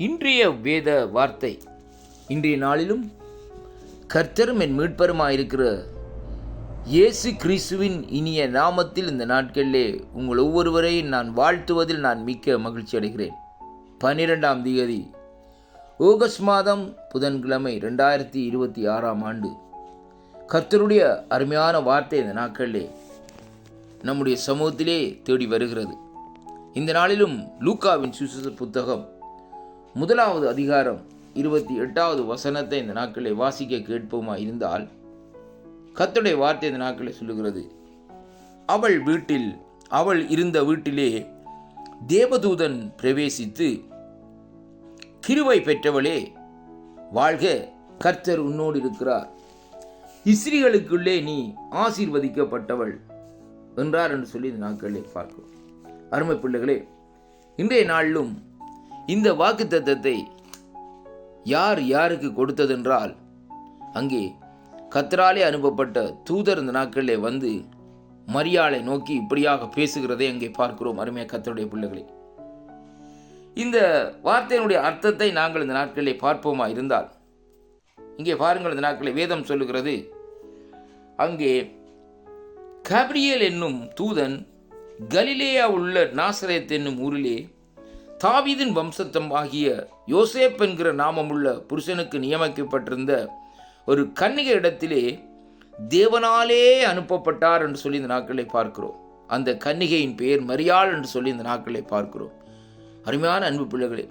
இன்றைய வேத வார்த்தை, இன்றைய நாளிலும் கர்த்தரும் என் மீட்பருமாயிருக்கிற இயேசு கிறிஸ்துவின் இனிய நாமத்தில் இந்த நாட்களிலே உங்கள் ஒவ்வொருவரையும் நான் வாழ்த்துவதில் நான் மிக்க மகிழ்ச்சி அடைகிறேன். 12ஆம் தேதி ஆகஸ்ட் மாதம் புதன்கிழமை 2026ஆம் ஆண்டு கர்த்தருடைய அருமையான வார்த்தை இந்த நாட்களிலே நம்முடைய சமூகத்திலே தேடி வருகிறது. இந்த நாளிலும் லூக்காவின் சுவிசேஷ புத்தகம் 1வது அதிகாரம் 28வது வசனத்தை இந்த நாட்களை வாசிக்க கேட்போமா இருந்தால், கர்த்தருடைய வார்த்தை இந்த நாட்களை சொல்லுகிறது, அவள் இருந்த வீட்டிலே தேவதூதன் பிரவேசித்து, கிருபை பெற்றவளே வாழ்க, கர்த்தர் உன்னோடு இருக்கிறார், இஸ்ரவேலுக்குள்ளே நீ ஆசீர்வதிக்கப்பட்டவள் என்றார் என்று சொல்லி இந்த நாட்களை பார்க்கிறோம். அருமை பிள்ளைகளே, இன்றைய நாளிலும் இந்த வாக்குத்தத்தத்தை யாருக்கு கொடுத்ததென்றால், அங்கே கர்த்தராலே அனுப்பப்பட்ட தூதர் இந்த நாட்களிலே வந்து மரியாளை நோக்கி இப்படியாக பேசுகிறதை அங்கே பார்க்கிறோம். அருமையாக கர்த்தருடைய பிள்ளைகளே, இந்த வார்த்தையினுடைய அர்த்தத்தை நாங்கள் இந்த நாட்களிலே பார்ப்போமா இருந்தால், இங்கே பாருங்கள், இந்த நாட்களில் வேதம் சொல்லுகிறது, அங்கே கபிரியேல் என்னும் தூதன் கலிலேயா உள்ள நாசரேத் என்னும் ஊரிலே தாவீதின் வம்சத்தம் ஆகிய யோசேப் என்கிற நாமமுள்ள புருஷனுக்கு நியமிக்கப்பட்டிருந்த ஒரு கன்னிகை இடத்திலே தேவனாலே அனுப்பப்பட்டார் என்று சொல்லி இந்த நாட்களை பார்க்கிறோம். அந்த கன்னிகையின் பெயர் மரியாள் என்று சொல்லி இந்த நாட்களை பார்க்கிறோம். அருமையான அன்பு பிள்ளைகளே,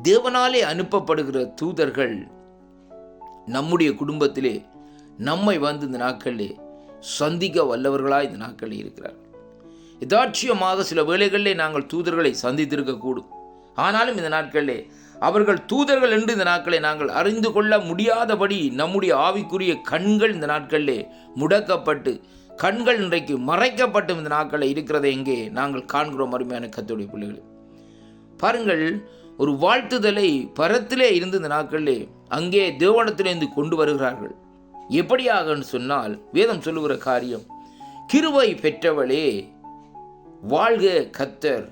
தேவனாலே அனுப்பப்படுகிற தூதர்கள் நம்முடைய குடும்பத்திலே நம்மை வந்து இந்த நாட்களிலே சந்திக்க வல்லவர்களாக இந்த நாட்களில் இருக்கிறார். யதாட்சியமாக சில வேளைகளிலே நாங்கள் தூதர்களை சந்தித்திருக்கக்கூடும். ஆனாலும் இந்த நாட்களிலே அவர்கள் தூதர்கள் என்று இந்த நாட்களை நாங்கள் அறிந்து கொள்ள முடியாதபடி நம்முடைய ஆவிக்குரிய கண்கள் இந்த நாட்களிலே முடக்கப்பட்டு, கண்கள் இன்றைக்கு மறைக்கப்பட்டு இந்த நாட்களில் இருக்கிறதை எங்கே நாங்கள் காண்கிறோம். அருமையான கர்த்தருடைய பிள்ளைகளே, பாருங்கள், ஒரு வாழ்த்துதலை பரத்திலே இருந்து இந்த நாட்களிலே அங்கே தேவனத்திலிருந்து கொண்டு வருகிறார்கள். எப்படியாக சொன்னால், வேதம் சொல்லுகிற காரியம், கிருபை பெற்றவளே வாழ்க, கர்த்தர்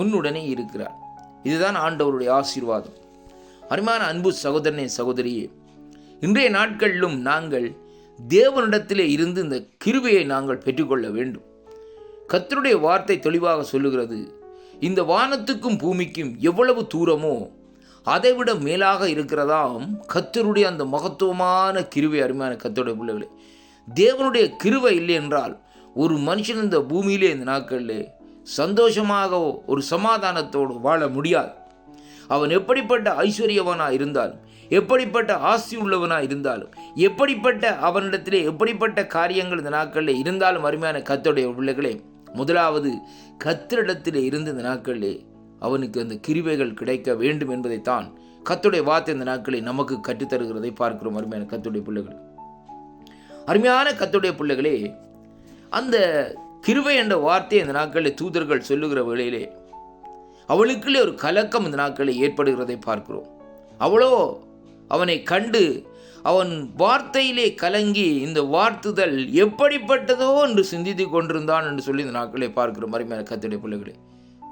உன்னுடனே இருக்கிறார். இதுதான் ஆண்டவருடைய ஆசீர்வாதம். அருமையான அன்பு சகோதரனே, சகோதரியே, இன்றைய நாட்களிலும் நாங்கள் தேவனிடத்திலே இருந்து இந்த கிருபையை நாங்கள் பெற்றுக்கொள்ள வேண்டும். கர்த்தருடைய வார்த்தை தெளிவாக சொல்லுகிறது, இந்த வானத்துக்கும் பூமிக்கும் எவ்வளவு தூரமோ அதைவிட மேலாக இருக்கிறதாம் கர்த்தருடைய அந்த மகத்துவமான கிருபை. அருமையான கர்த்தருடைய பிள்ளைகளே, தேவனுடைய கிருபை இல்லை என்றால் ஒரு மனுஷன் இந்த பூமியிலே இந்த நாட்களிலே சந்தோஷமாக ஒரு சமாதானத்தோடு வாழ முடியாது. அவன் எப்படிப்பட்ட ஐஸ்வர்யவனாக இருந்தாலும், எப்படிப்பட்ட ஆஸ்தி உள்ளவனாக இருந்தாலும், எப்படிப்பட்ட அவனிடத்திலே எப்படிப்பட்ட காரியங்கள் இந்த நாட்களில் இருந்தாலும், அருமையான கர்த்தருடைய பிள்ளைகளே, முதலாவது கர்த்தரிடத்திலே இருந்து இந்த நாட்களிலே அவனுக்கு அந்த கிருபைகள் கிடைக்க வேண்டும் என்பதைத்தான் கர்த்தருடைய வார்த்தை இந்த நாட்களில் நமக்கு கற்றுத்தருகிறதை பார்க்கிறோம். அருமையான கர்த்தருடைய பிள்ளைகள், அருமையான கர்த்தருடைய பிள்ளைகளே, அந்த கிருபை என்ற வார்த்தை இந்த நாட்களில் தூதர்கள் சொல்லுகிற வேளையிலே அவளுக்குள்ளே ஒரு கலக்கம் இந்த நாட்களில் ஏற்படுகிறதை பார்க்கிறோம். அவளோ அவனை கண்டு அவன் வார்த்தையிலே கலங்கி இந்த வார்த்துதல் எப்படிப்பட்டதோ என்று சிந்தித்து கொண்டிருந்தான் என்று சொல்லி இந்த நாட்களை பார்க்கிறோம். அருமையான கர்த்தருடைய பிள்ளைகளே,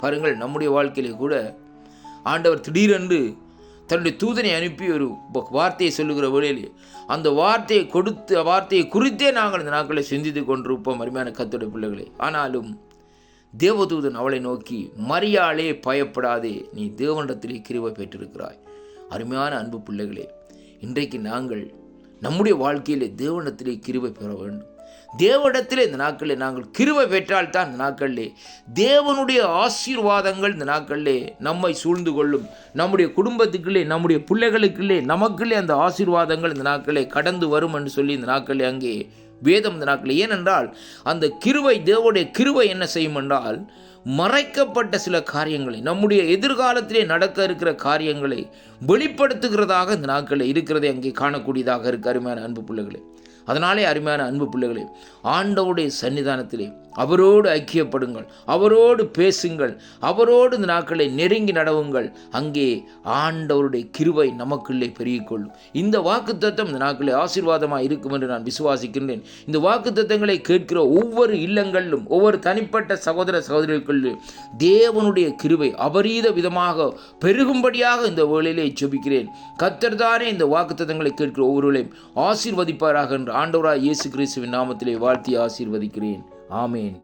பாருங்கள், நம்முடைய வாழ்க்கையிலே கூட ஆண்டவர் திடீரென்று தன்னுடைய தூதனை அனுப்பி ஒரு வார்த்தையை சொல்லுகிற வேளையிலே அந்த வார்த்தையை குறித்தே நாங்கள் இந்த நாட்களை சிந்தித்து கொண்டிருப்போம். அருமையான கர்த்தருடைய பிள்ளைகளே, ஆனாலும் தேவதூதன் அவளை நோக்கி, மரியாளே பயப்படாதே, நீ தேவனிடத்திலே கிருபை பெற்றிருக்கிறாய். அருமையான அன்பு பிள்ளைகளே, இன்றைக்கு நாங்கள் நம்முடைய வாழ்க்கையிலே தேவனிடத்திலே கிருபை பெற வேண்டும். தேவனிடத்திலே இந்த நாட்களில் நாங்கள் கிருபை பெற்றால்தான் இந்த நாட்களிலே தேவனுடைய ஆசீர்வாதங்கள் இந்த நாட்களிலே நம்மை சூழ்ந்து கொள்ளும். நம்முடைய குடும்பத்துக்குள்ளே, நம்முடைய பிள்ளைகளுக்குள்ளே, நமக்குள்ளே அந்த ஆசீர்வாதங்கள் இந்த நாட்களே கடந்து வரும் என்று சொல்லி இந்த நாட்களே அங்கே வேதம் இந்த நாட்களில், ஏனென்றால் அந்த கிருபை, தேவனுடைய கிருபை என்ன செய்யும் என்றால், மறைக்கப்பட்ட சில காரியங்களை, நம்முடைய எதிர்காலத்திலே நடக்க இருக்கிற காரியங்களை வெளிப்படுத்துகிறதாக இந்த நாட்களில் இருக்கிறதை அங்கே காணக்கூடியதாக இருக்கு. அருமையான அன்பு பிள்ளைகளே, அதனாலே அருமையான அன்பு பிள்ளைகளே, ஆண்டவருடைய சன்னிதானத்திலே அவரோடு ஐக்கியப்படுங்கள், அவரோடு பேசுங்கள், அவரோடு இந்த நாட்களை நெருங்கி நடவுங்கள். அங்கே ஆண்டவருடைய கிருபை நமக்குள்ளே பெருகிக்கொள்ளும். இந்த வாக்குத்தத்தம் இந்த நாட்களே ஆசீர்வாதமாக இருக்கும் என்று நான் விசுவாசிக்கின்றேன். இந்த வாக்குத்தத்தங்களை கேட்கிற ஒவ்வொரு இல்லங்களிலும், ஒவ்வொரு தனிப்பட்ட சகோதர சகோதரிகளுக்குள்ளும் தேவனுடைய கிருபை அபரீத விதமாக பெருகும்படியாக இந்த வேளையிலே ஜெபிக்கிறேன். கர்த்தர் தானே இந்த வாக்குத்தத்தங்களை கேட்கிற ஒவ்வொருவரையும் ஆசீர்வதிப்பாராக என்று ஆண்டவராய் இயேசு கிறிஸ்துவின் நாமத்திலே வாழ்த்தி ஆசீர்வதிக்கிறேன். ஆமேன்.